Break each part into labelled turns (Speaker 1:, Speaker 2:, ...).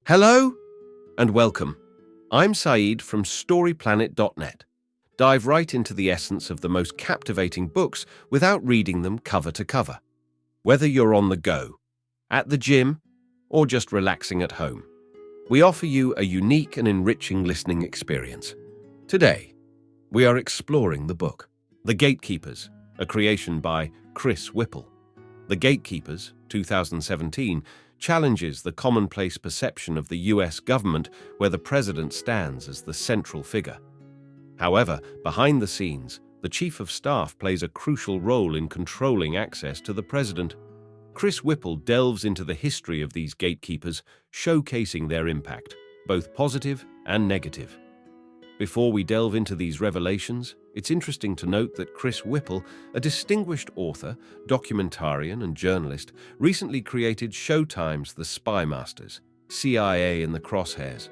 Speaker 1: Hello and welcome. I'm Saeed from StoryPlanet.net. Dive right into the essence of the most captivating books without reading them cover to cover. Whether you're on the go, at the gym, or just relaxing at home, we offer you a unique and enriching listening experience. Today, we are exploring the book, The Gatekeepers, a creation by Chris Whipple. The Gatekeepers, 2017, challenges the commonplace perception of the US government where the president stands as the central figure. However, behind the scenes, the chief of staff plays a crucial role in controlling access to the president. Chris Whipple delves into the history of these gatekeepers, showcasing their impact, both positive and negative. Before we delve into these revelations, it's interesting to note that Chris Whipple, a distinguished author, documentarian, and journalist, recently created Showtime's The Spymasters, CIA in the Crosshairs.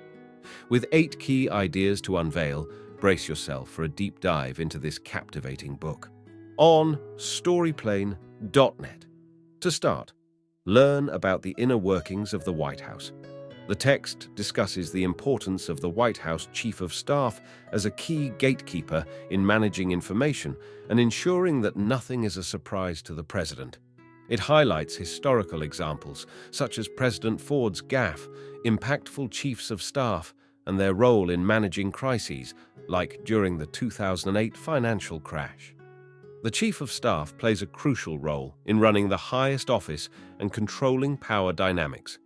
Speaker 1: With 8 key ideas to unveil, brace yourself for a deep dive into this captivating book. On StoryPlanet.net. To start, learn about the inner workings of the White House. The text discusses the importance of the White House Chief of Staff as a key gatekeeper in managing information and ensuring that nothing is a surprise to the president. It highlights historical examples, such as President Ford's gaffe, impactful chiefs of staff, and their role in managing crises, like during the 2008 financial crash. The Chief of Staff plays a crucial role in running the highest office and controlling power dynamics.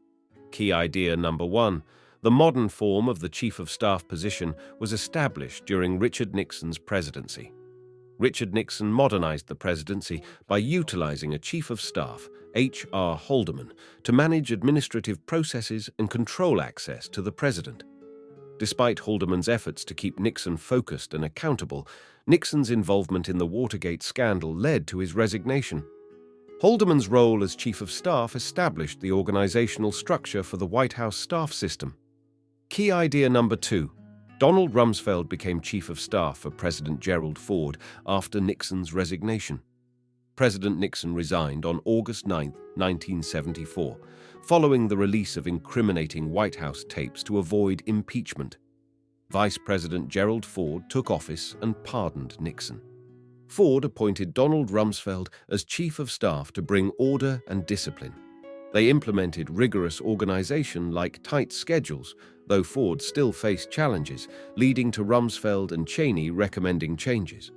Speaker 1: Key idea number 1. The modern form of the Chief of Staff position was established during Richard Nixon's presidency. Richard Nixon modernized the presidency by utilizing a Chief of Staff, H.R. Haldeman, to manage administrative processes and control access to the president. Despite Haldeman's efforts to keep Nixon focused and accountable, Nixon's involvement in the Watergate scandal led to his resignation. Haldeman's role as Chief of Staff established the organizational structure for the White House staff system. Key idea number 2. Donald Rumsfeld became Chief of Staff for President Gerald Ford after Nixon's resignation. President Nixon resigned on August 9, 1974, following the release of incriminating White House tapes to avoid impeachment. Vice President Gerald Ford took office and pardoned Nixon. Ford appointed Donald Rumsfeld as Chief of Staff to bring order and discipline. They implemented rigorous organization like tight schedules, though Ford still faced challenges, leading to Rumsfeld and Cheney recommending changes.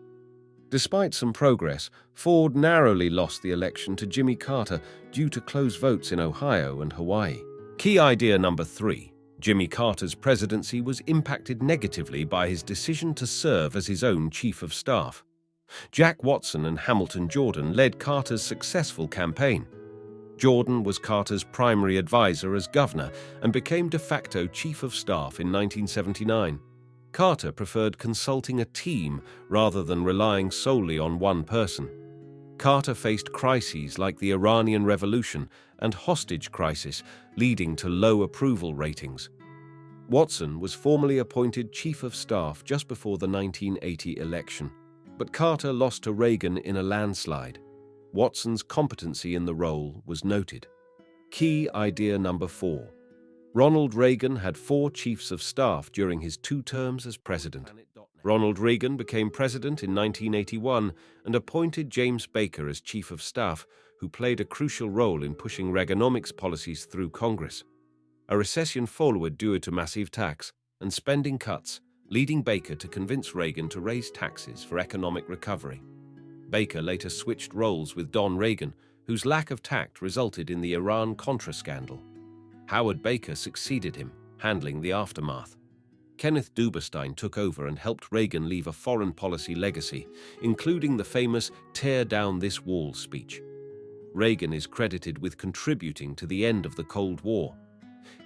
Speaker 1: Despite some progress, Ford narrowly lost the election to Jimmy Carter due to close votes in Ohio and Hawaii. Key idea number 3. Jimmy Carter's presidency was impacted negatively by his decision to serve as his own Chief of Staff. Jack Watson and Hamilton Jordan led Carter's successful campaign. Jordan was Carter's primary advisor as governor and became de facto Chief of Staff in 1979. Carter preferred consulting a team rather than relying solely on one person. Carter faced crises like the Iranian Revolution and hostage crisis, leading to low approval ratings. Watson was formally appointed Chief of Staff just before the 1980 election. But Carter lost to Reagan in a landslide. Watson's competency in the role was noted. Key idea number 4. Ronald Reagan had 4 chiefs of staff during his 2 terms as president. Ronald Reagan became president in 1981 and appointed James Baker as chief of staff, who played a crucial role in pushing Reaganomics policies through Congress. A recession followed due to massive tax and spending cuts, leading Baker to convince Reagan to raise taxes for economic recovery. Baker later switched roles with Don Reagan, whose lack of tact resulted in the Iran-Contra scandal. Howard Baker succeeded him, handling the aftermath. Kenneth Duberstein took over and helped Reagan leave a foreign policy legacy, including the famous "Tear Down This Wall" speech. Reagan is credited with contributing to the end of the Cold War.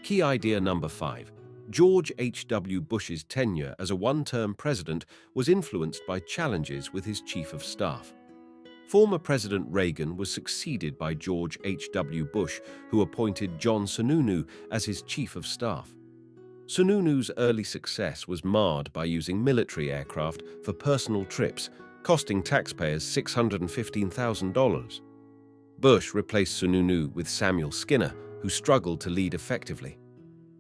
Speaker 1: Key idea number 5. George H.W. Bush's tenure as a one-term president was influenced by challenges with his chief of staff. Former President Reagan was succeeded by George H.W. Bush, who appointed John Sununu as his chief of staff. Sununu's early success was marred by using military aircraft for personal trips, costing taxpayers $615,000. Bush replaced Sununu with Samuel Skinner, who struggled to lead effectively.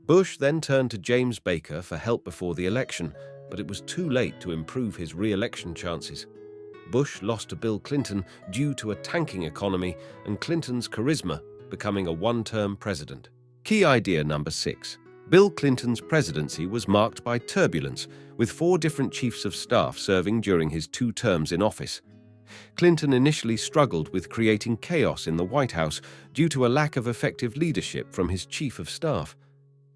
Speaker 1: Bush then turned to James Baker for help before the election, but it was too late to improve his re-election chances. Bush lost to Bill Clinton due to a tanking economy and Clinton's charisma, becoming a one-term president. Key idea number 6. Bill Clinton's presidency was marked by turbulence, with 4 different chiefs of staff serving during his 2 terms in office. Clinton initially struggled with creating chaos in the White House due to a lack of effective leadership from his chief of staff.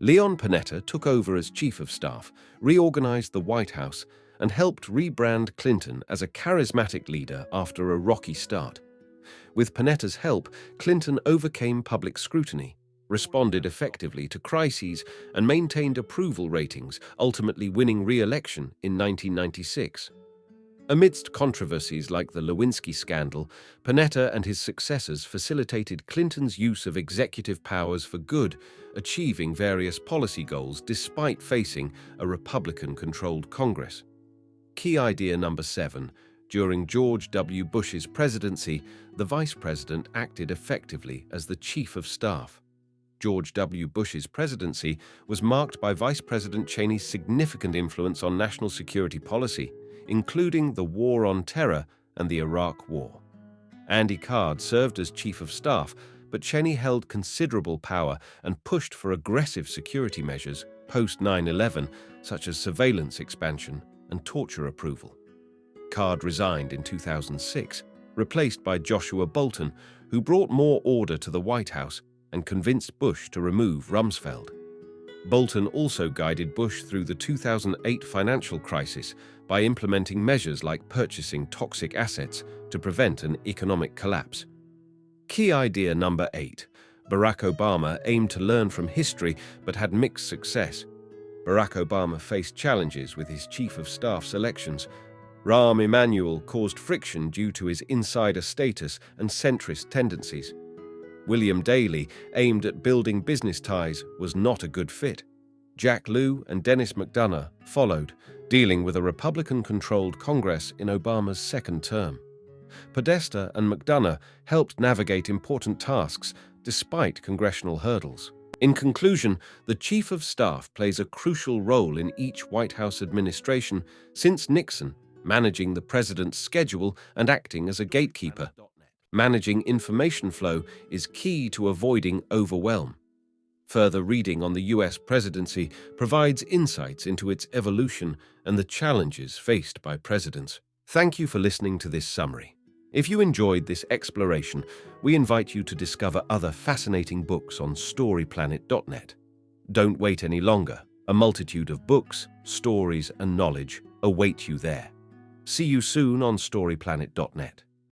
Speaker 1: Leon Panetta took over as chief of staff, reorganized the White House, and helped rebrand Clinton as a charismatic leader after a rocky start. With Panetta's help, Clinton overcame public scrutiny, responded effectively to crises, and maintained approval ratings, ultimately winning re-election in 1996. Amidst controversies like the Lewinsky scandal, Panetta and his successors facilitated Clinton's use of executive powers for good, achieving various policy goals despite facing a Republican-controlled Congress. Key idea number 7. During George W. Bush's presidency, the vice president acted effectively as the chief of staff. George W. Bush's presidency was marked by Vice President Cheney's significant influence on national security policy, including the War on Terror and the Iraq War. Andy Card served as chief of staff, but Cheney held considerable power and pushed for aggressive security measures post 9/11, such as surveillance expansion and torture approval. Card resigned in 2006, replaced by Joshua Bolten, who brought more order to the White House and convinced Bush to remove Rumsfeld. Bolten also guided Bush through the 2008 financial crisis by implementing measures like purchasing toxic assets to prevent an economic collapse. Key idea number 8. Barack Obama aimed to learn from history but had mixed success. Barack Obama faced challenges with his chief of staff selections. Rahm Emanuel caused friction due to his insider status and centrist tendencies. William Daley, aimed at building business ties, was not a good fit. Jack Lew and Dennis McDonough followed, dealing with a Republican-controlled Congress in Obama's second term. Podesta and McDonough helped navigate important tasks despite congressional hurdles. In conclusion, the Chief of Staff plays a crucial role in each White House administration since Nixon, managing the president's schedule and acting as a gatekeeper. Managing information flow is key to avoiding overwhelm. Further reading on the U.S. presidency provides insights into its evolution and the challenges faced by presidents. Thank you for listening to this summary. If you enjoyed this exploration, we invite you to discover other fascinating books on StoryPlanet.net. Don't wait any longer. A multitude of books, stories, and knowledge await you there. See you soon on StoryPlanet.net.